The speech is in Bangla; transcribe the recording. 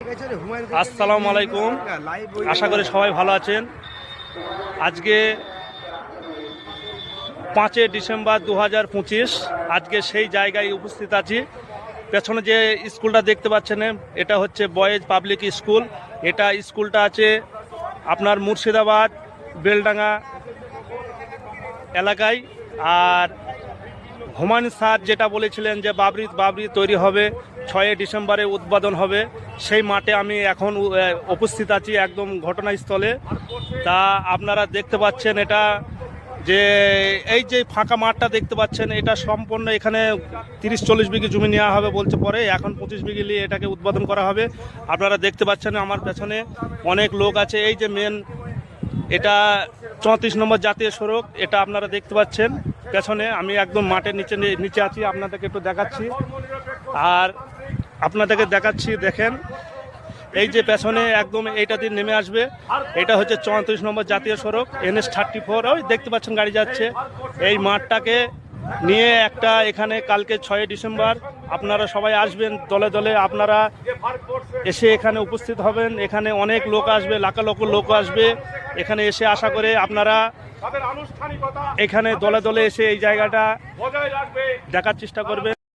আসসালামু আলাইকুম, আশা করি সবাই ভালো আছেন। আজকে 5 ডিসেম্বর 2025, আজকে সেই জায়গায় উপস্থিত আছি। পেছনে যে স্কুলটা দেখতে পাচ্ছেন, এটা হচ্ছে বয়েজ পাবলিক স্কুল। এটা স্কুলটা আছে আপনার মুর্শিদাবাদ বেলডাঙ্গা এলাকায়। আর হুমায়ুন স্যার যেটা বলেছিলেন যে বাবরি তৈরি হবে, 6 ডিসেম্বরে উদ্বোধন হবে, সেই মাঠে আমি এখন উপস্থিত আছি একদম ঘটনাস্থলে। তা আপনারা দেখতে পাচ্ছেন এটা যে এই যে ফাঁকা মাঠটা দেখতে পাচ্ছেন, এটা সম্পূর্ণ এখানে 30-40 বিঘি জমি নেওয়া হবে বলছে, পরে এখন 25 বিঘি নিয়ে এটাকে উদ্বোধন করা হবে। আপনারা দেখতে পাচ্ছেন আমার পেছনে অনেক লোক আছে। এই যে মেন এটা 34 নম্বর জাতীয় সড়ক, এটা আপনারা দেখতে পাচ্ছেন পেছনে। আমি একদম মাঠের নিচে আছি, আপনাদেরকে একটু দেখাচ্ছি। আর আপনাদেরকে দেখাচ্ছি, দেখেন এই যে পেছনে একদম এইটা দিয়ে নেমে আসবে, এটা হচ্ছে 34 নম্বর জাতীয় সড়ক NH 34। ওই দেখতে পাচ্ছেন গাড়ি যাচ্ছে। এই মাঠটাকে নিয়ে একটা এখানে কালকে 6 ডিসেম্বর আপনারা সবাই আসবেন দলে দলে, আপনারা এসে এখানে উপস্থিত হবেন। এখানে অনেক লোক আসবে, লাখ লোক আসবে এখানে এসে। আশা করে আপনারা এখানে দলে দলে এসে এই জায়গাটা দেখার চেষ্টা করবেন।